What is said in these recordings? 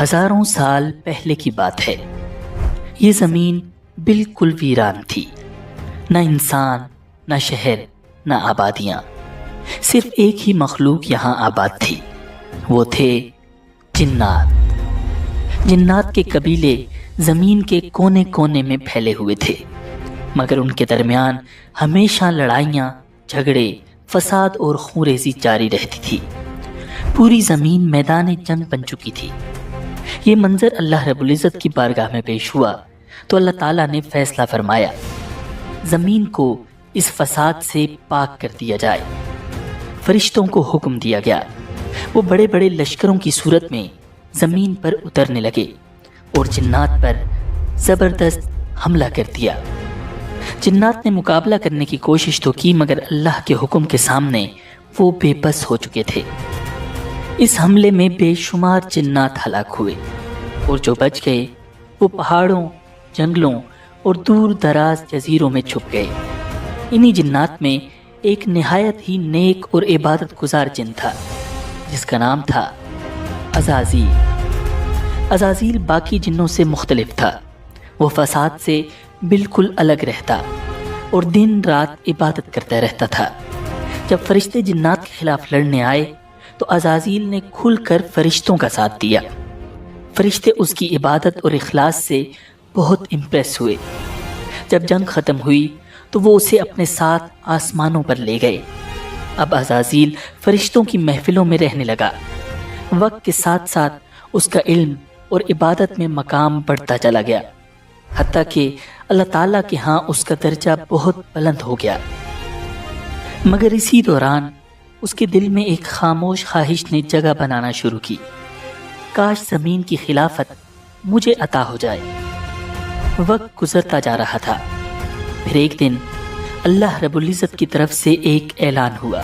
ہزاروں سال پہلے کی بات ہے۔ یہ زمین بالکل ویران تھی، نہ انسان، نہ شہر، نہ آبادیاں، صرف ایک ہی مخلوق یہاں آباد تھی، وہ تھے جنات۔ جنات کے قبیلے زمین کے کونے کونے میں پھیلے ہوئے تھے، مگر ان کے درمیان ہمیشہ لڑائیاں، جھگڑے، فساد اور خونریزی جاری رہتی تھی۔ پوری زمین میدان جنگ بن چکی تھی۔ یہ منظر اللہ رب العزت کی بارگاہ میں پیش ہوا تو اللہ تعالیٰ نے فیصلہ فرمایا، زمین کو اس فساد سے پاک کر دیا جائے۔ فرشتوں کو حکم دیا گیا، وہ بڑے بڑے لشکروں کی صورت میں زمین پر اترنے لگے اور جنات پر زبردست حملہ کر دیا۔ جنات نے مقابلہ کرنے کی کوشش تو کی، مگر اللہ کے حکم کے سامنے وہ بے بس ہو چکے تھے۔ اس حملے میں بے شمار جنات ہلاک ہوئے، اور جو بچ گئے وہ پہاڑوں، جنگلوں اور دور دراز جزیروں میں چھپ گئے۔ انہی جنات میں ایک نہایت ہی نیک اور عبادت گزار جن تھا، جس کا نام تھا عزازیل۔ عزازیل باقی جنوں سے مختلف تھا، وہ فساد سے بالکل الگ رہتا اور دن رات عبادت کرتا رہتا تھا۔ جب فرشتے جنات کے خلاف لڑنے آئے تو عزازیل نے کھل کر فرشتوں کا ساتھ دیا۔ فرشتے اس کی عبادت اور اخلاص سے بہت امپریس ہوئے۔ جب جنگ ختم ہوئی تو وہ اسے اپنے ساتھ آسمانوں پر لے گئے۔ اب عزازیل فرشتوں کی محفلوں میں رہنے لگا۔ وقت کے ساتھ ساتھ اس کا علم اور عبادت میں مقام بڑھتا چلا گیا، حتیٰ کہ اللہ تعالیٰ کے ہاں اس کا درجہ بہت بلند ہو گیا۔ مگر اسی دوران اس کے دل میں ایک خاموش خواہش نے جگہ بنانا شروع کی، کاش زمین کی خلافت مجھے عطا ہو جائے۔ وقت گزرتا جا رہا تھا، پھر ایک دن اللہ رب العزت کی طرف سے ایک اعلان ہوا،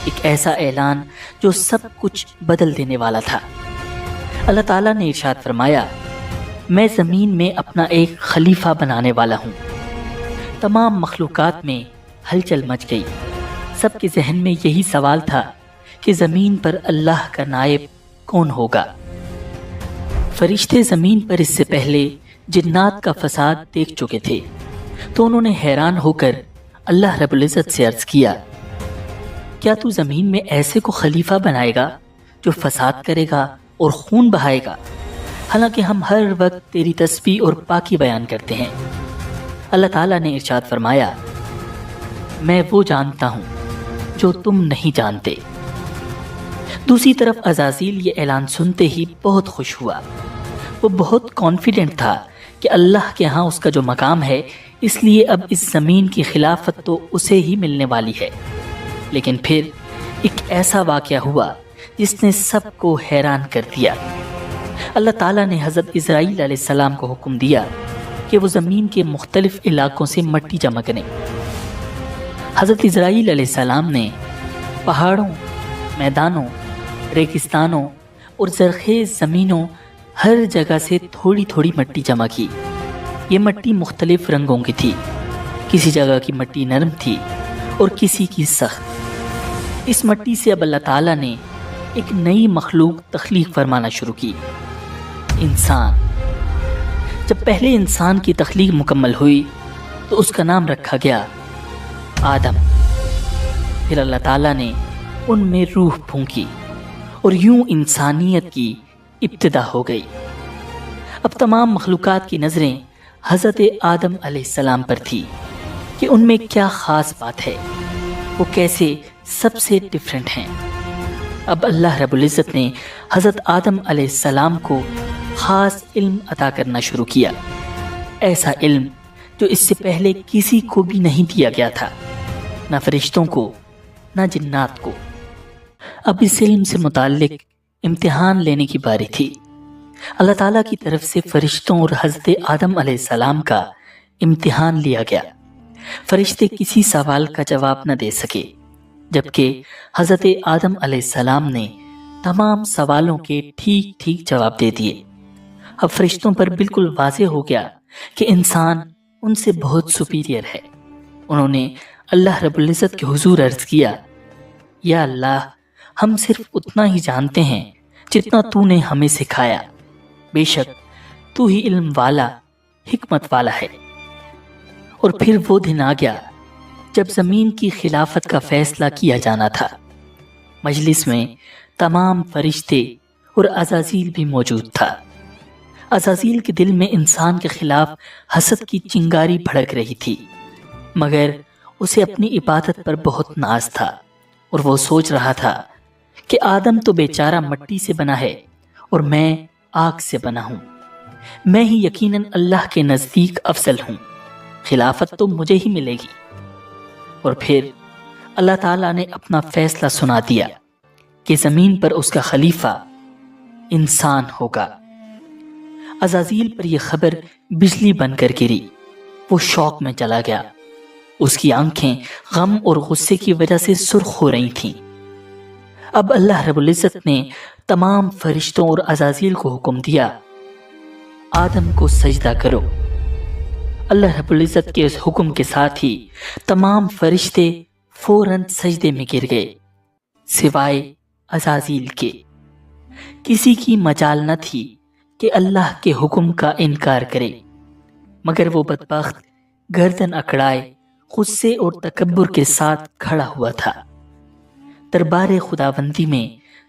ایک ایسا اعلان جو سب کچھ بدل دینے والا تھا۔ اللہ تعالیٰ نے ارشاد فرمایا، میں زمین میں اپنا ایک خلیفہ بنانے والا ہوں۔ تمام مخلوقات میں ہلچل مچ گئی۔ سب کے ذہن میں یہی سوال تھا کہ زمین پر اللہ کا نائب کون ہوگا؟ فرشتے زمین پر اس سے پہلے جنات کا فساد دیکھ چکے تھے، تو انہوں نے حیران ہو کر اللہ رب العزت سے عرض کیا، کیا تو زمین میں ایسے کو خلیفہ بنائے گا جو فساد کرے گا اور خون بہائے گا؟ حالانکہ ہم ہر وقت تیری تسبیح اور پاکی بیان کرتے ہیں۔ اللہ تعالیٰ نے ارشاد فرمایا، میں وہ جانتا ہوں جو تم نہیں جانتے۔ دوسری طرف عزازیل یہ اعلان سنتے ہی بہت خوش ہوا۔ وہ بہت کانفیڈنٹ تھا کہ اللہ کے ہاں اس کا جو مقام ہے، اس لیے اب اس زمین کی خلافت تو اسے ہی ملنے والی ہے۔ لیکن پھر ایک ایسا واقعہ ہوا جس نے سب کو حیران کر دیا۔ اللہ تعالیٰ نے حضرت اسرائیل علیہ السلام کو حکم دیا کہ وہ زمین کے مختلف علاقوں سے مٹی جمع کریں۔ حضرت اسرائیل علیہ السلام نے پہاڑوں، میدانوں، ریگستانوں اور زرخیز زمینوں ہر جگہ سے تھوڑی تھوڑی مٹی جمع کی۔ یہ مٹی مختلف رنگوں کی تھی، کسی جگہ کی مٹی نرم تھی اور کسی کی سخت۔ اس مٹی سے اب اللہ تعالیٰ نے ایک نئی مخلوق تخلیق فرمانا شروع کی، انسان۔ جب پہلے انسان کی تخلیق مکمل ہوئی تو اس کا نام رکھا گیا آدم۔ پھر اللہ تعالیٰ نے ان میں روح پھونکی اور یوں انسانیت کی ابتدا ہو گئی۔ اب تمام مخلوقات کی نظریں حضرت آدم علیہ السلام پر تھی کہ ان میں کیا خاص بات ہے، وہ کیسے سب سے ڈیفرنٹ ہیں۔ اب اللہ رب العزت نے حضرت آدم علیہ السلام کو خاص علم عطا کرنا شروع کیا، ایسا علم جو اس سے پہلے کسی کو بھی نہیں دیا گیا تھا، نہ فرشتوں کو نہ جنات کو۔ اب اس علم سے متعلق امتحان لینے کی باری تھی۔ اللہ تعالیٰ کی طرف سے فرشتوں اور حضرت آدم علیہ السلام کا امتحان لیا گیا۔ فرشتے کسی سوال کا جواب نہ دے سکے، جبکہ حضرت آدم علیہ السلام نے تمام سوالوں کے ٹھیک ٹھیک جواب دے دیے۔ اب فرشتوں پر بالکل واضح ہو گیا کہ انسان ان سے بہت سپیریئر ہے۔ انہوں نے اللہ رب العزت کے حضور عرض کیا، یا اللہ، ہم صرف اتنا ہی جانتے ہیں جتنا تو نے ہمیں سکھایا، بے شک تو ہی علم والا حکمت والا ہے۔ اور پھر وہ دن آ گیا جب زمین کی خلافت کا فیصلہ کیا جانا تھا۔ مجلس میں تمام فرشتے اور عزازیل بھی موجود تھا۔ عزازیل کے دل میں انسان کے خلاف حسد کی چنگاری بھڑک رہی تھی، مگر اسے اپنی عبادت پر بہت ناز تھا، اور وہ سوچ رہا تھا کہ آدم تو بیچارہ مٹی سے بنا ہے اور میں آگ سے بنا ہوں، میں ہی یقیناً اللہ کے نزدیک افضل ہوں، خلافت تو مجھے ہی ملے گی۔ اور پھر اللہ تعالیٰ نے اپنا فیصلہ سنا دیا کہ زمین پر اس کا خلیفہ انسان ہوگا۔ عزازیل پر یہ خبر بجلی بن کر گری، وہ شوق میں چلا گیا، اس کی آنکھیں غم اور غصے کی وجہ سے سرخ ہو رہی تھیں۔ اب اللہ رب العزت نے تمام فرشتوں اور عزازیل کو حکم دیا، آدم کو سجدہ کرو۔ اللہ رب العزت کے اس حکم کے ساتھ ہی تمام فرشتے فوراً سجدے میں گر گئے، سوائے عزازیل کے۔ کسی کی مجال نہ تھی کہ اللہ کے حکم کا انکار کرے، مگر وہ بدبخت گردن اکڑائے غصے اور تکبر کے ساتھ کھڑا ہوا تھا۔ دربار خداوندی میں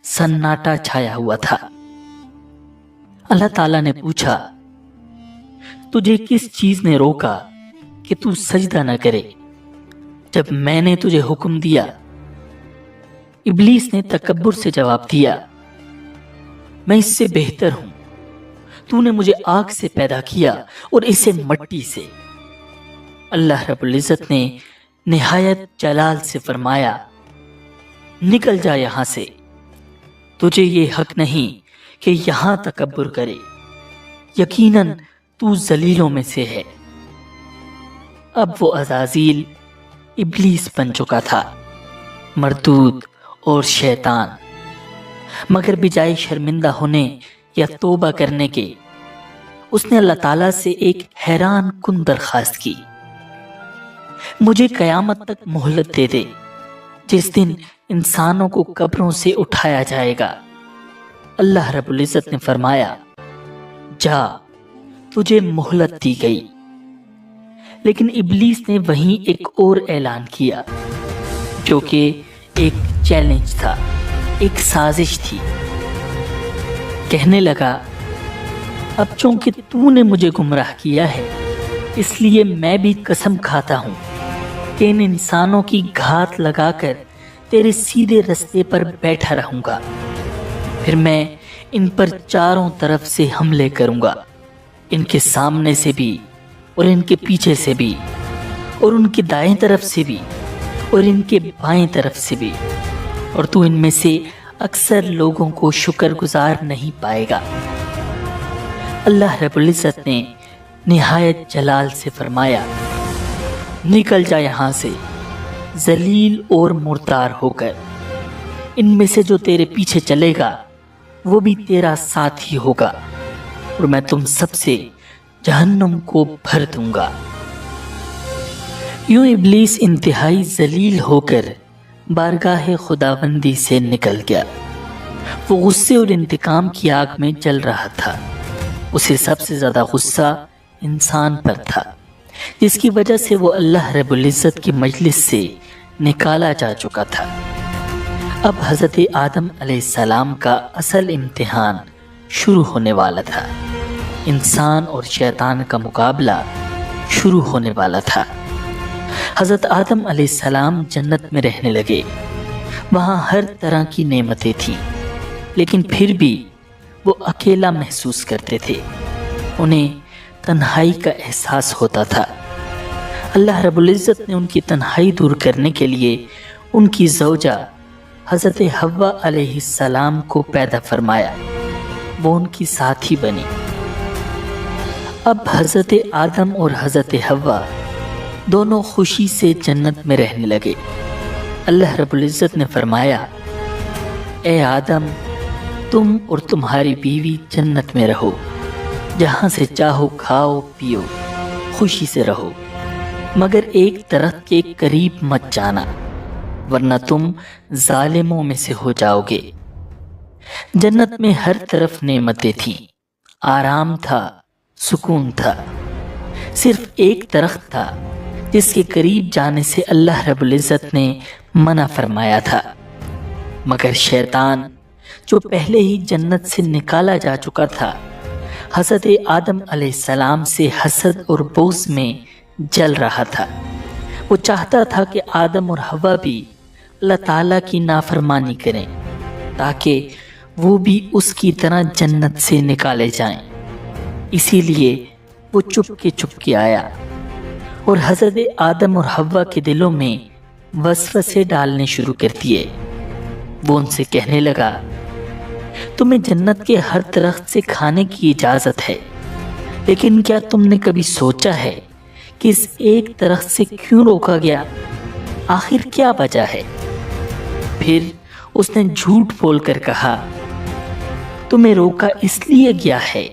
سناٹا چھایا ہوا تھا۔ اللہ تعالیٰ نے پوچھا، تجھے کس چیز نے روکا کہ تو سجدہ نہ کرے جب میں نے تجھے حکم دیا؟ ابلیس نے تکبر سے جواب دیا، میں اس سے بہتر ہوں، تو نے مجھے آگ سے پیدا کیا اور اسے مٹی سے۔ اللہ رب العزت نے نہایت جلال سے فرمایا، نکل جا یہاں سے، تجھے یہ حق نہیں کہ یہاں تکبر کرے، یقیناً تو ذلیلوں میں سے ہے۔ اب وہ عزازیل ابلیس بن چکا تھا، مردود اور شیطان، مگر بجائے شرمندہ ہونے یا توبہ کرنے کے اس نے اللہ تعالیٰ سے ایک حیران کن درخواست کی، مجھے قیامت تک مہلت دے دے، جس دن انسانوں کو قبروں سے اٹھایا جائے گا۔ اللہ رب العزت نے فرمایا، جا، تجھے مہلت دی گئی۔ لیکن ابلیس نے وہیں ایک اور اعلان کیا، جو کہ ایک چیلنج تھا، ایک سازش تھی۔ کہنے لگا، اب چونکہ تو نے مجھے گمراہ کیا ہے، اس لیے میں بھی قسم کھاتا ہوں کہ ان انسانوں کی گھات لگا کر تیرے سیدھے رستے پر بیٹھا رہوں گا، پھر میں ان پر چاروں طرف سے حملے کروں گا، ان کے سامنے سے بھی اور ان کے پیچھے سے بھی، اور ان کی دائیں طرف سے بھی اور ان کے بائیں طرف سے بھی، اور تو ان میں سے اکثر لوگوں کو شکر گزار نہیں پائے گا۔ اللہ رب العزت نے نہایت جلال سے فرمایا، نکل جا یہاں سے ذلیل اور مردار ہو کر، ان میں سے جو تیرے پیچھے چلے گا وہ بھی تیرا ساتھی ہوگا، اور میں تم سب سے جہنم کو بھر دوں گا۔ یوں ابلیس انتہائی ذلیل ہو کر بارگاہ خداوندی سے نکل گیا۔ وہ غصے اور انتقام کی آگ میں جل رہا تھا۔ اسے سب سے زیادہ غصہ انسان پر تھا، جس کی وجہ سے وہ اللہ رب العزت کی مجلس سے نکالا جا چکا تھا۔ اب حضرت آدم علیہ السلام کا اصل امتحان شروع ہونے والا تھا۔ انسان اور شیطان کا مقابلہ شروع ہونے والا تھا۔ حضرت آدم علیہ السلام جنت میں رہنے لگے، وہاں ہر طرح کی نعمتیں تھیں، لیکن پھر بھی وہ اکیلا محسوس کرتے تھے، انہیں تنہائی کا احساس ہوتا تھا۔ اللہ رب العزت نے ان کی تنہائی دور کرنے کے لیے ان کی زوجہ حضرت حوا علیہ السلام کو پیدا فرمایا، وہ ان کی ساتھی بنی۔ اب حضرت آدم اور حضرت حوا دونوں خوشی سے جنت میں رہنے لگے۔ اللہ رب العزت نے فرمایا، اے آدم، تم اور تمہاری بیوی جنت میں رہو، جہاں سے چاہو کھاؤ پیو، خوشی سے رہو، مگر ایک درخت کے قریب مت جانا، ورنہ تم ظالموں میں سے ہو جاؤ گے۔ جنت میں ہر طرف نعمتیں تھیں، آرام تھا، سکون تھا۔ صرف ایک درخت تھا جس کے قریب جانے سے اللہ رب العزت نے منع فرمایا تھا، مگر شیطان جو پہلے ہی جنت سے نکالا جا چکا تھا، حضرت آدم علیہ السلام سے حسد اور بغض میں جل رہا تھا۔ وہ چاہتا تھا کہ آدم اور حوا بھی اللہ تعالیٰ کی نافرمانی کریں تاکہ وہ بھی اس کی طرح جنت سے نکالے جائیں۔ اسی لیے وہ چپ کے آیا اور حضرت آدم اور حوا کے دلوں میں وسوسے ڈالنے شروع کر دیے۔ وہ ان سے کہنے لگا، تمہیں جنت کے ہر درخت سے کھانے کی اجازت ہے، لیکن کیا تم نے کبھی سوچا ہے کہ اس ایک درخت سے کیوں روکا گیا؟ آخر کیا وجہ ہے؟ پھر اس نے جھوٹ بول کر کہا، تمہیں روکا اس لیے گیا ہے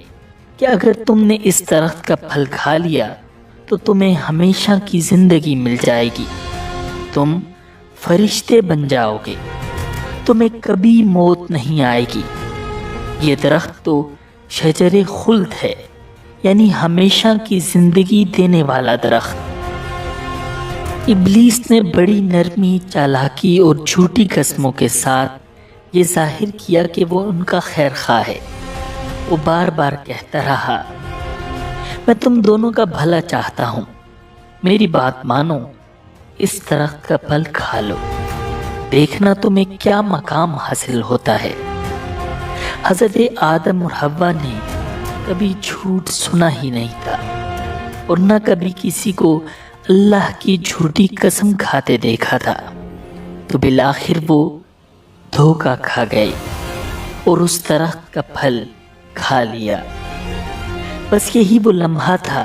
کہ اگر تم نے اس درخت کا پھل کھا لیا تو تمہیں ہمیشہ کی زندگی مل جائے گی، تم فرشتے بن جاؤ گے، تمہیں کبھی موت نہیں آئے گی۔ یہ درخت تو شجر خلد ہے، یعنی ہمیشہ کی زندگی دینے والا درخت۔ ابلیس نے بڑی نرمی، چالاکی اور جھوٹی قسموں کے ساتھ یہ ظاہر کیا کہ وہ ان کا خیر خواہ ہے۔ وہ بار بار کہتا رہا، میں تم دونوں کا بھلا چاہتا ہوں، میری بات مانو، اس درخت کا پھل کھا لو، دیکھنا تمہیں کیا مقام حاصل ہوتا ہے۔ حضرت آدم اور حوا نے کبھی جھوٹ سنا ہی نہیں تھا اور نہ کبھی کسی کو اللہ کی جھوٹی قسم کھاتے دیکھا تھا، تو بالآخر وہ دھوکہ کھا گئے اور اس درخت کا پھل کھا لیا۔ بس یہی وہ لمحہ تھا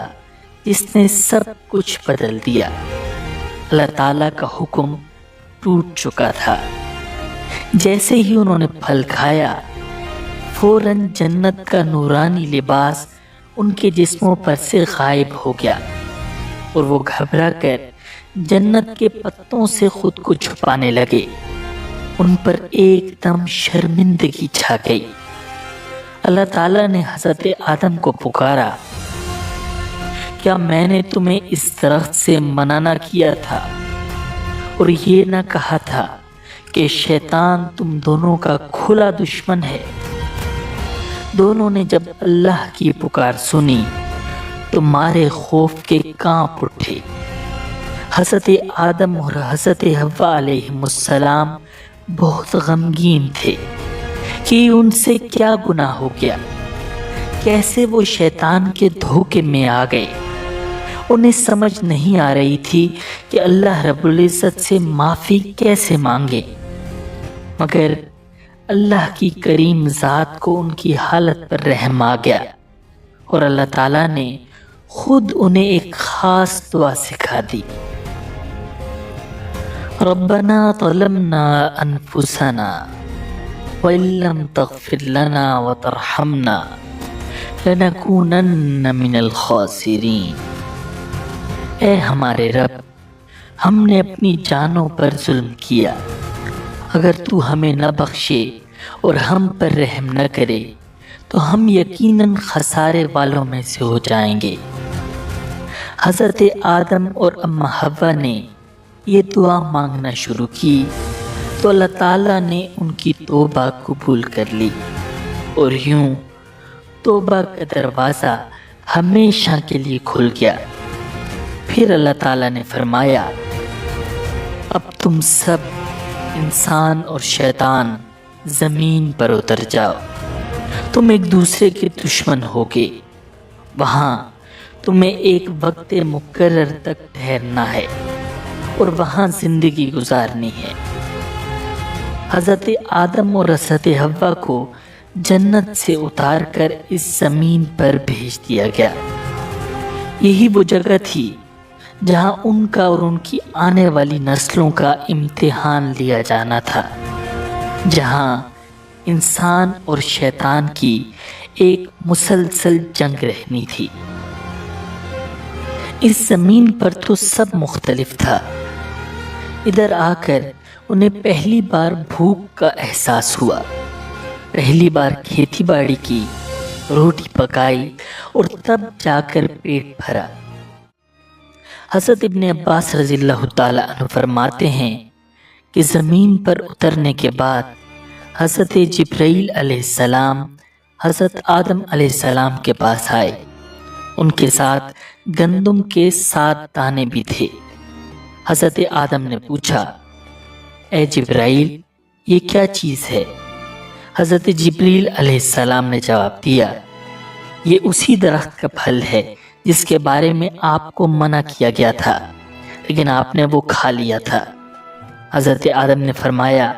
جس نے سب کچھ بدل دیا۔ اللہ تعالیٰ کا حکم ٹوٹ چکا تھا۔ جیسے ہی انہوں نے پھل کھایا، فوراً جنت کا نورانی لباس ان کے جسموں پر سے غائب ہو گیا اور وہ گھبرا کر جنت کے پتوں سے خود کو چھپانے لگے۔ ان پر ایک دم شرمندگی چھا گئی۔ اللہ تعالیٰ نے حضرت آدم کو پکارا، کیا میں نے تمہیں اس درخت سے منع نہ کیا تھا اور یہ نہ کہا تھا کہ شیطان تم دونوں کا کھلا دشمن ہے؟ دونوں نے جب اللہ کی پکار سنی تو مارے خوف کے کانپ اٹھے۔ حضرت آدم اور حضرت حوا علیہ السلام بہت غمگین تھے کہ ان سے کیا گناہ ہو گیا، کیسے وہ شیطان کے دھوکے میں آ گئے۔ انہیں سمجھ نہیں آ رہی تھی کہ اللہ رب العزت سے معافی کیسے مانگے، مگر اللہ کی کریم ذات کو ان کی حالت پر رحم آ گیا اور اللہ تعالیٰ نے خود انہیں ایک خاص دعا سکھا دی۔ ربنا ظلمنا انفسنا وَإِن لَّمْ تَغْفِرْ لَنَا وَتَرْحَمْنَا لَنَكُونَنَّ مِنَ الْخَاسِرِينَ۔ اے ہمارے رب، ہم نے اپنی جانوں پر ظلم کیا، اگر تو ہمیں نہ بخشے اور ہم پر رحم نہ کرے تو ہم یقیناً خسارے والوں میں سے ہو جائیں گے۔ حضرت آدم اور اماں حوا نے یہ دعا مانگنا شروع کی تو اللہ تعالیٰ نے ان کی توبہ قبول کر لی اور یوں توبہ کا دروازہ ہمیشہ کے لیے کھل گیا۔ پھر اللہ تعالیٰ نے فرمایا، اب تم سب انسان اور شیطان زمین پر اتر جاؤ، تم ایک دوسرے کے دشمن ہوگے، وہاں تمہیں ایک وقت مقرر تک ٹھہرنا ہے اور وہاں زندگی گزارنی ہے۔ حضرت آدم اور حضرت حوا کو جنت سے اتار کر اس زمین پر بھیج دیا گیا۔ یہی وہ جگہ تھی جہاں ان کا اور ان کی آنے والی نسلوں کا امتحان لیا جانا تھا، جہاں انسان اور شیطان کی ایک مسلسل جنگ رہنی تھی۔ اس زمین پر تو سب مختلف تھا۔ ادھر آ کر انہیں پہلی بار بھوک کا احساس ہوا، پہلی بار کھیتی باڑی کی روٹی پکائی اور تب جا کر پیٹ بھرا۔ حضرت ابن عباس رضی اللہ تعالیٰ عنہ فرماتے ہیں کہ زمین پر اترنے کے بعد حضرت جبرائیل علیہ السلام حضرت آدم علیہ السلام کے پاس آئے۔ ان کے ساتھ گندم کے 7 دانے بھی تھے۔ حضرت آدم نے پوچھا، اے جبرائیل، یہ کیا چیز ہے؟ حضرت جبریل علیہ السلام نے جواب دیا، یہ اسی درخت کا پھل ہے جس کے بارے میں آپ کو منع کیا گیا تھا، لیکن آپ نے وہ کھا لیا تھا۔ حضرت آدم نے فرمایا،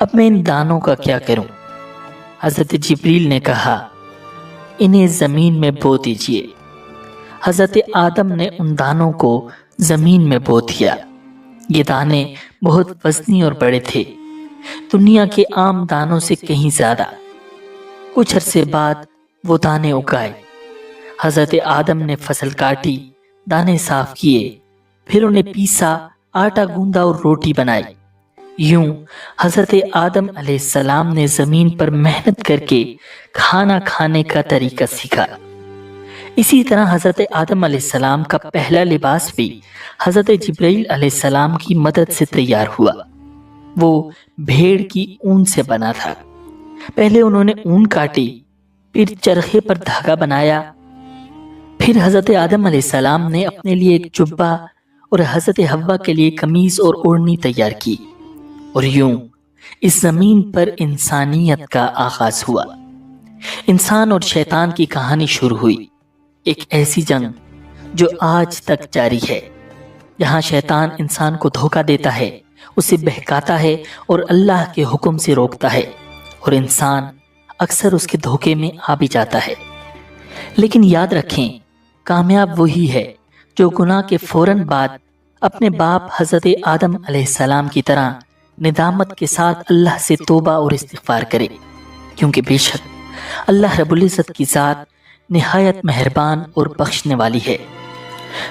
اب میں ان دانوں کا کیا کروں؟ حضرت جبریل نے کہا، انہیں زمین میں بو دیجئے۔ حضرت آدم نے ان دانوں کو زمین میں بو دیا۔ یہ دانے بہت وزنی اور بڑے تھے، دنیا کے عام دانوں سے کہیں زیادہ۔ کچھ عرصے بعد وہ دانے اگائے۔ حضرت آدم نے فصل کاٹی، دانے صاف کیے، پھر انہیں پیسا، آٹا گوندا اور روٹی بنائی۔ یوں حضرت آدم علیہ السلام نے زمین پر محنت کر کے کھانا کھانے کا طریقہ سیکھا۔ اسی طرح حضرت آدم علیہ السلام کا پہلا لباس بھی حضرت جبرائیل علیہ السلام کی مدد سے تیار ہوا۔ وہ بھیڑ کی اون سے بنا تھا۔ پہلے انہوں نے اون کاٹی، پھر چرخے پر دھاگا بنایا، پھر حضرت آدم علیہ السلام نے اپنے لیے ایک جبہ اور حضرت حوا کے لیے قمیص اور اوڑھنی تیار کی، اور یوں اس زمین پر انسانیت کا آغاز ہوا۔ انسان اور شیطان کی کہانی شروع ہوئی، ایک ایسی جنگ جو آج تک جاری ہے، جہاں شیطان انسان کو دھوکہ دیتا ہے، اسے بہکاتا ہے اور اللہ کے حکم سے روکتا ہے، اور انسان اکثر اس کے دھوکے میں آ بھی جاتا ہے۔ لیکن یاد رکھیں، کامیاب وہی ہے جو گناہ کے فوراً بعد اپنے باپ حضرت آدم علیہ السلام کی طرح ندامت کے ساتھ اللہ سے توبہ اور استغفار کرے، کیونکہ بے شک اللہ رب العزت کی ذات نہایت مہربان اور بخشنے والی ہے۔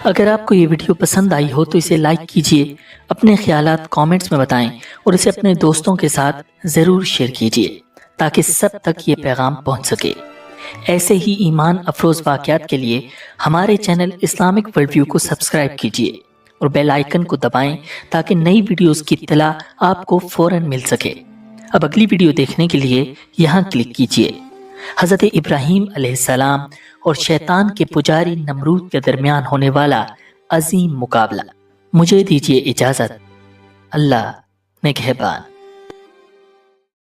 اگر آپ کو یہ ویڈیو پسند آئی ہو تو اسے لائک کیجئے، اپنے خیالات کامنٹس میں بتائیں اور اسے اپنے دوستوں کے ساتھ ضرور شیئر کیجئے تاکہ سب تک یہ پیغام پہنچ سکے۔ ایسے ہی ایمان افروز واقعات کے لیے ہمارے چینل اسلامک ورلڈ ویو کو سبسکرائب کیجئے اور بیل آئیکن کو دبائیں تاکہ نئی ویڈیوز کی اطلاع آپ کو فوراً مل سکے۔ اب اگلی ویڈیو دیکھنے کے لیے یہاں کلک کیجئے۔ حضرت ابراہیم علیہ السلام اور شیطان کے پجاری نمرود کے درمیان ہونے والا عظیم مقابلہ۔ مجھے دیجئے اجازت، اللہ نگہبان۔